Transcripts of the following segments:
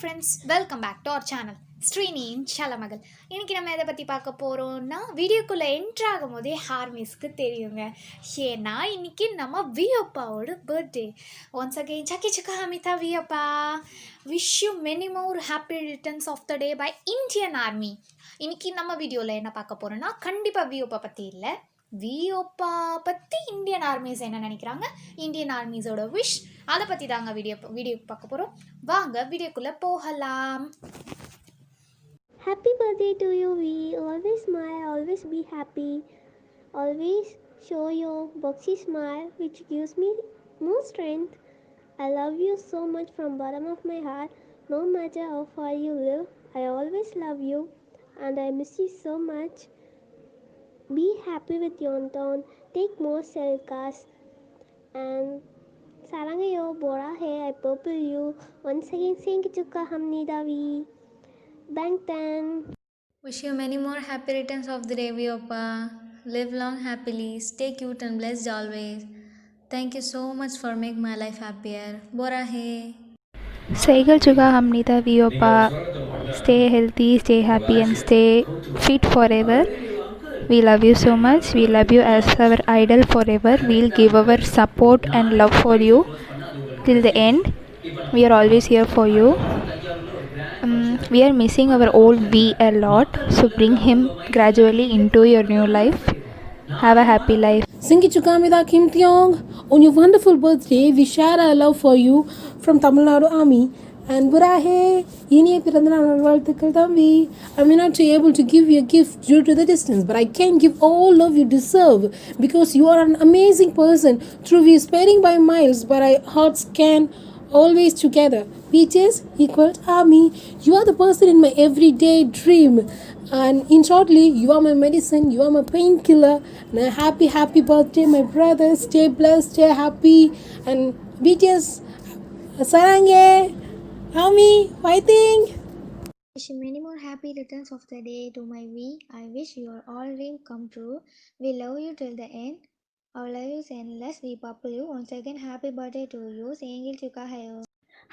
Friends, welcome back to our channel ஸ்ரீனியின் செல்லமகள். இன்றைக்கி நம்ம எதை பற்றி பார்க்க போகிறோம்னா, வீடியோக்குள்ளே என்ட்ரு ஆகும் போதே ஹார்மிஸ்க்கு தெரியுங்க. ஏன்னா இன்றைக்கி நம்ம வியோப்பாவோட பர்த்டே. ஒன்ஸ் அகெயின் சக்கி சுக்கா அமிதா வியோப்பா, wish you many more happy returns of the day by Indian army. இன்றைக்கி நம்ம வீடியோவில் என்ன பார்க்க போகிறோன்னா, கண்டிப்பாக வியோப்பா பற்றி இல்லை, வியோப்பா பற்றி இந்தியன் ஆர்மிஸ் என்ன நினைக்கிறாங்க, இந்தியன் ஆர்மிஸோட விஷ், அதை பற்றி தாங்க வீடியோ பார்க்க போகிறோம். வாங்க வீடியோக்குள்ளே போகலாம். Happy birthday to you, V. Always smile, always be happy. Always show your boxy smile, which gives me more strength. I love you so much from bottom of my heart. No matter how far you live, I always love you and I miss you so much. Be happy with your town. Take more selfies and Sarangayo Bora Hey, I purple you. Once again, thank you Chukka Hamni Davi. Bang Tan. Wish you many more happy returns of the day, Vioppa. Live long happily, stay cute and blessed always. Thank you so much for making my life happier. Bora Hey. Cycle Chuka Hamnita Vioppa. Stay healthy, stay happy and stay fit forever. We love you so much. We love you as our idol forever. We'll give our support and love for you till the end. We are always here for you. We are missing our old V a lot, so bring him gradually into your new life. Have a happy life. Singi Chukamida Kim Tiong, on your wonderful birthday, we share our love for you from Tamil Nadu Army. And Burahe, Inie Pirandrana Valtikal Tambi. I may not be able to give you a gift due to the distance, but I can give all love you deserve because you are an amazing person. True, we are sparing by miles, but our hearts can always together. Beaches equals army. You are the person in my everyday dream. And in shortly, you are my medicine, you are my painkiller. And a happy birthday, my brother. Stay blessed, stay happy. And beaches, Sarange, army, fighting. Wish you many more happy returns of the day to my V. I wish your all dream come true. We love you till the end. Our love is endless. We purple you. Once again, happy birthday to you. Singil Chuka Hayo.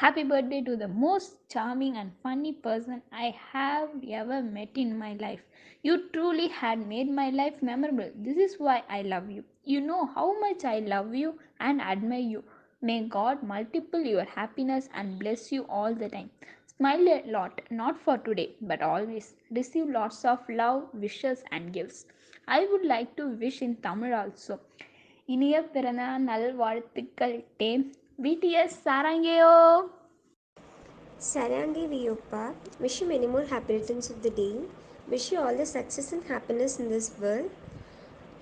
Happy birthday to the most charming and funny person I have ever met in my life. You truly had made my life memorable. This is why I love you. You know how much I love you and admire you. May God multiple your happiness and bless you all the time. Smile a lot, not for today, but always. Receive lots of love, wishes and gifts. I would like to wish in Tamil also. இனிய பிறந்த நல்வாழ்த்துக்கள் dam BTS Sarangeyo. Sarangi Viyoppa, wish you many more happy returns of the day. Wish you all the success and happiness in this world.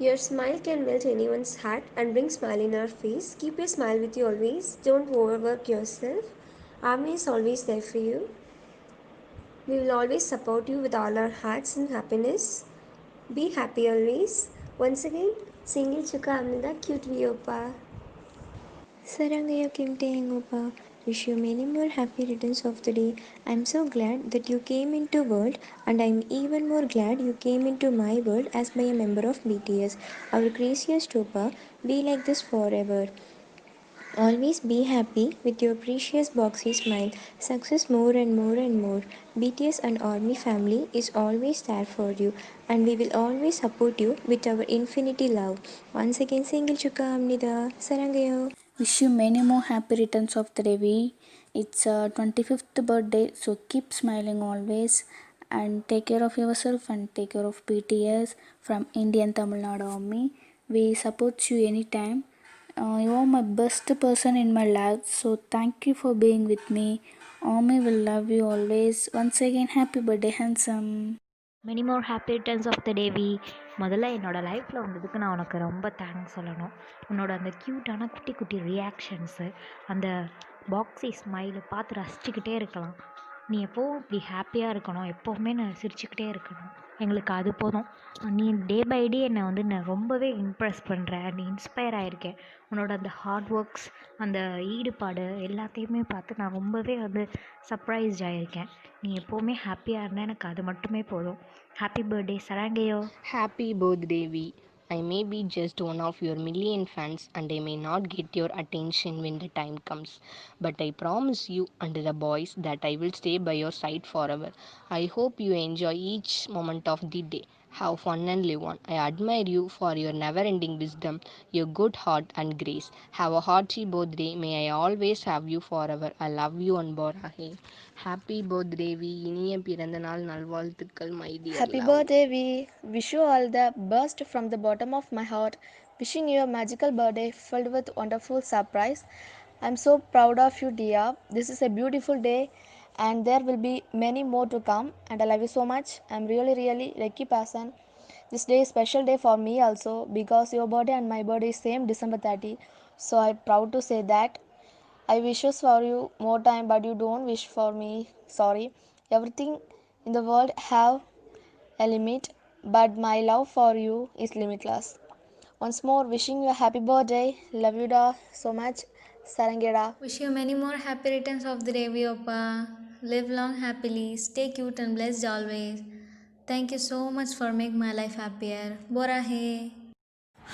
Your smile can melt anyone's heart and bring smile in our face. Keep your smile with you always. Don't overwork yourself. Army is always there for you. We will always support you with all our hearts and happiness. Be happy always. Once again, Singil Chuka Amnida Cute Viyoppa. Sarangayo Kim Tehengopa. Wish you many more happy returns of the day. I'm so glad that you came into world and I'm even more glad you came into my world as by a member of BTS. Our gracious Topa, be like this forever. Always be happy with your precious boxy smile. Success more and more and more. BTS and Army family is always there for you and we will always support you with our infinity love. Once again, Single Chuka Amnida. Sarangayo. Wish you many more happy returns of the day, V. It's 25th birthday, so keep smiling always and take care of yourself and take care of BTS from Indian Tamil Nadu Army. We support you anytime. You are my best person in my life, so thank you for being with me. Army will love you always. Once again, happy birthday, handsome. Many more happy returns of the day V. முதல்ல என்னோடய லைஃப்பில் வந்ததுக்கு நான் உனக்கு ரொம்ப thanks சொல்லணும். உன்னோட அந்த க்யூட்டான குட்டி குட்டி ரியாக்ஷன்ஸு, அந்த பாக்ஸி ஸ்மைலை பார்த்து ரசிச்சுக்கிட்டே இருக்கலாம். நீ எப்போவும் இப்படி ஹாப்பியாக இருக்கணும், எப்போவுமே நான் சிரிச்சுக்கிட்டே இருக்கணும், எங்களுக்கு அது போதும். நீ டே பை டே என்னை வந்து நான் ரொம்பவே இம்ப்ரெஸ் பண்ணுற, நீ இன்ஸ்பயர் ஆகியிருக்கேன். உன்னோட அந்த ஹார்ட் ஒர்க்ஸ், அந்த ஈடுபாடு எல்லாத்தையுமே பார்த்து நான் ரொம்பவே வந்து சர்ப்ரைஸ்ட் ஆகியிருக்கேன். நீ எப்போவுமே ஹாப்பியாக இருந்தால் எனக்கு அது மட்டுமே போதும். ஹாப்பி பர்த்டே சராங்கேயோ. Happy birthday V. I may be just one of your million fans and I may not get your attention when the time comes. But I promise you and the boys that I will stay by your side forever. I hope you enjoy each moment of the day. Have fun and live on. I admire you for your never ending wisdom, your good heart and grace. Have a hearty birthday. May I always have you forever. I love you and Borahe. Happy birthday, V இனிய பிறந்த நாள் நல்வாழ்த்துக்கள் my dear Happy love. birthday, V. Wish you all the best from the bottom of my heart. Wishing you a magical birthday filled with wonderful surprise. I'm so proud of you, dear. This is a beautiful day, and there will be many more to come. And I love you so much. I'm really lucky person. This day is special day for me also because your birthday and my birthday is same December 30. So I'm proud to say that. I wishes for you more time, but you don't wish for me. Sorry. Everything in the world have a limit, but my love for you is limitless. Once more, wishing you a happy birthday. Love you da so much. Sarangeda. Wish you many more happy returns of the day, Viopa. Live long happily, stay cute and blessed always. Thank you so much for making my life happier. Borahe.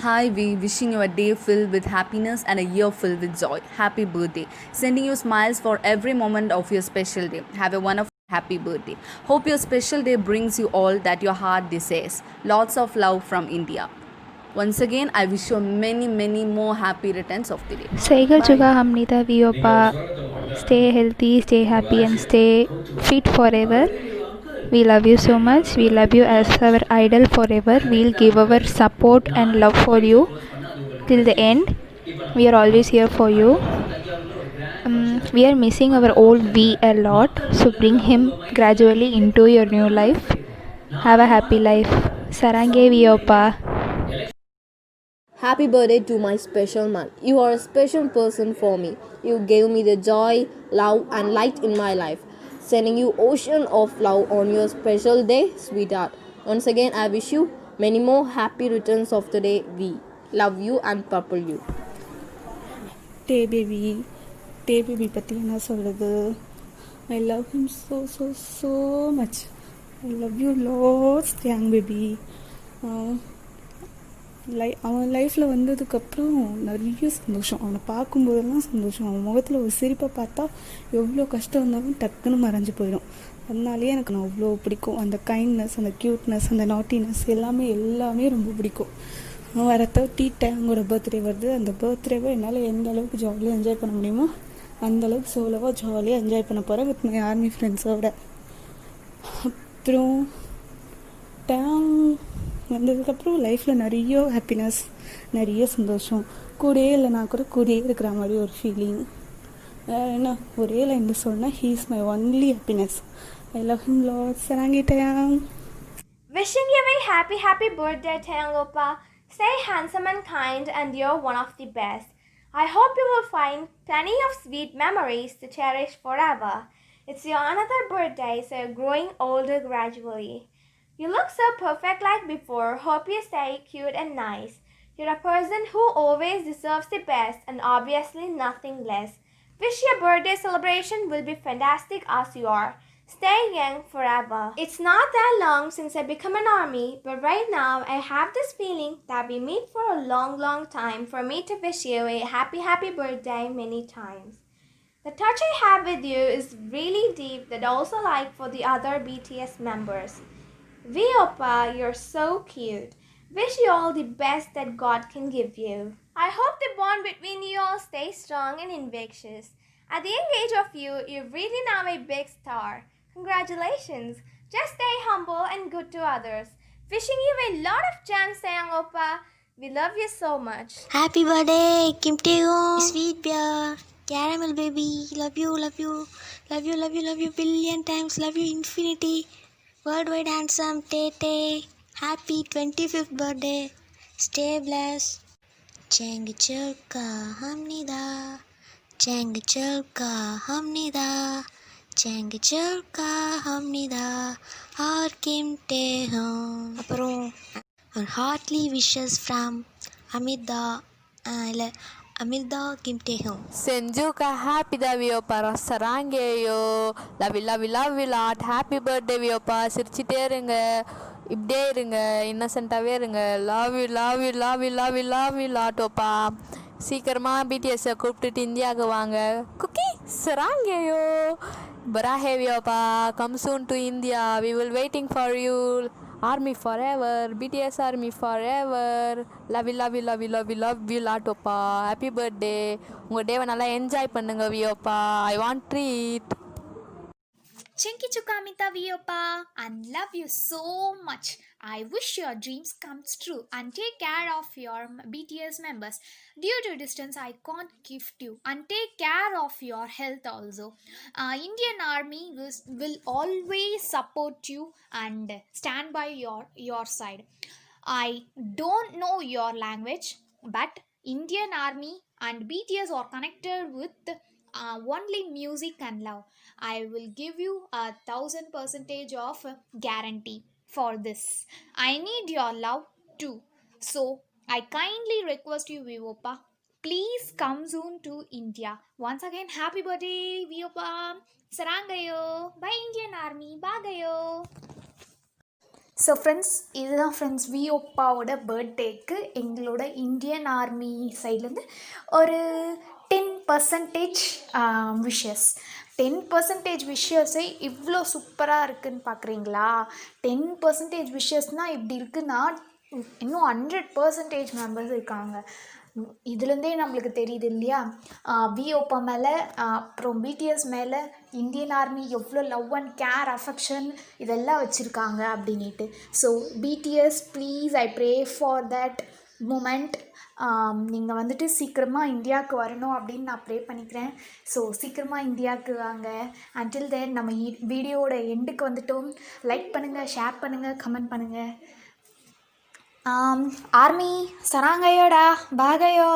Hi, we wishing you a day filled with happiness and a year filled with joy. Happy birthday. Sending you smiles for every moment of your special day. Have a wonderful happy birthday. Hope your special day brings you all that your heart desires. Lots of love from India. Once again, I wish you many more happy returns of the day. Saigal Juga Hamnida Viopa. Stay healthy, stay happy, and stay fit forever. We love you so much. We love you as our idol forever. We'll give our support and love for you till the end. We are always here for you. We are missing our old V a lot, so bring him gradually into your new life. Have a happy life. Sarange Viopa. Happy birthday to my special man. You are a special person for me. You gave me the joy, love, and light in my life. Sending you ocean of love on your special day, sweetheart. Once again, I wish you many more happy returns of the day. We love you and purple you. Day baby பற்றி என்ன சொல்கிறது. I love him so much. I love you lots young baby. அவன் லைஃப்பில் வந்ததுக்கப்புறம் நிறைய சந்தோஷம். அவனை பார்க்கும்போதெல்லாம் சந்தோஷம். அவன் முகத்தில் ஒரு சிரிப்பை பார்த்தா எவ்வளோ கஷ்டம் இருந்தாலும் டக்குன்னு மறைஞ்சு போயிடும். அதனாலேயே எனக்கு நான் அவ்வளோ பிடிக்கும். அந்த கைண்ட்னஸ், அந்த க்யூட்னஸ், அந்த நாட்டினஸ் எல்லாமே ரொம்ப பிடிக்கும். அவன் வர 30 அவங்களோட பர்த்டே வருது. அந்த பர்த்டேவை என்னால் எந்த அளவுக்கு ஜாலியாக என்ஜாய் பண்ண முடியுமோ அந்தளவுக்கு சோலோவாக ஜாலியாக என்ஜாய் பண்ண போகிறேன் வித் மை ஆர்மி ஃப்ரெண்ட்ஸோட. அப்புறம் வந்ததுக்கப்புறம் லைஃப்பில் நிறைய ஹாப்பினஸ், நிறைய சந்தோஷம். கூடயே இல்லைனா கூட கூடயே இருக்கிற மாதிரி ஒரு ஃபீலிங். என்ன ஒரே லைனில் சொன்னால் he is my only happiness. I love him lot. Sarangi Tayang. Wishing you a happy birthday, Tayangopa. Stay handsome and kind, and you're one of the best. I hope you will find plenty of sweet memories to cherish forever. It's your another birthday, so you're growing older gradually. You look so perfect like before. Hope you stay cute and nice. You're a person who always deserves the best and obviously nothing less. Wish your birthday celebration will be fantastic as you are. Stay young forever. It's not that long since I become an army, but right now I have this feeling that we meet for a long time for me to wish you a happy birthday many times. The touch I have with you is really deep, that also like for the other BTS members. Viopa, you're so cute. Wish you all the best that God can give you. I hope the bond between you all stays strong and infectious. At the young age of you, you're really now a big star. Congratulations. Just stay humble and good to others. Wishing you a lot of chance, Tayangopa. We love you so much. Happy birthday, Kim Taeyong. Sweet bear. Caramel baby. Love you. Love you billion times. Love you infinity. Worldwide handsome Tete. Happy 25th birthday. Stay blessed. Cheng chalka hamnida. Cheng chalka hamnida. Cheng chalka hamnida. Or Kim Taeyong. அப்புறம் heartily wishes from Amida Kim Taeyong. Senjuka happy da Viopa. Sarange yo. Love you lot. Happy birthday Viopa. சிரிச்சிட்டே இருங்க. இப்படியே இருங்க, இன்னசென்ட்டாகவே இருங்க. Love you love you love you love you love you லாட்டோப்பா. சீக்கிரமாக பிடிஎஸ்ஸை கூப்பிட்டுட்டு இந்தியாவுக்கு வாங்க. குக்கி சராங்கேயோ பராஹே வியோப்பா, come soon to India, we will waiting for you. Army for ever, BTS army for ever. Love you love you love you love you love you லாட்டோப்பா. Happy birthday. உங்கள் டேவை நல்லா என்ஜாய் பண்ணுங்க வியோப்பா. I want treat. Chinky Chukamita Viopa and love you so much. I wish your dreams comes true and take care of your BTS members. Due to distance, I can't gift you and take care of your health also. Indian Army will always support you and stand by your side. I don't know your language, but Indian Army and BTS are connected with only music and love. I will give you 1,000% of guarantee for this. I need your love too. So I kindly request you, Viopa, please come soon to India. Once again, happy birthday, Viopa. Sarangayo. Bye, Indian Army. Bagayo. So friends, இதுதான் friends வியோப்பாவோட பர்த்டேக்கு எங்களோட Indian army சைட்லேருந்து ஒரு 10% wishes. 10% விஷஸே இவ்வளோ சூப்பராக இருக்குதுன்னு பார்க்குறீங்களா? 10% விஷஸ்னால் இப்படி இருக்குன்னா இன்னும் 100% மெம்பர்ஸ் இருக்காங்க. இதுலேருந்தே நம்மளுக்கு தெரியுது இல்லையா, வியோப்பா மேலே அப்புறம் பிடிஎஸ் மேலே இந்தியன் ஆர்மி எவ்வளோ லவ் அண்ட் கேர் அஃபெக்ஷன் இதெல்லாம் வச்சுருக்காங்க அப்படின்ட்டு. So BTS please, I pray for that moment. நீங்கள் வந்துட்டு சீக்கிரமாக இந்தியாவுக்கு வரணும் அப்படின்னு நான் ப்ரே பண்ணிக்கிறேன். ஸோ சீக்கிரமாக இந்தியாவுக்கு வாங்க. அன்டில் தென் நம்ம வீடியோவோட எண்டுக்கு வந்துட்டோம். லைக் பண்ணுங்கள், ஷேர் பண்ணுங்கள், கமெண்ட் பண்ணுங்கள். ஆர்மி சராங்கயோடா பாகயோ.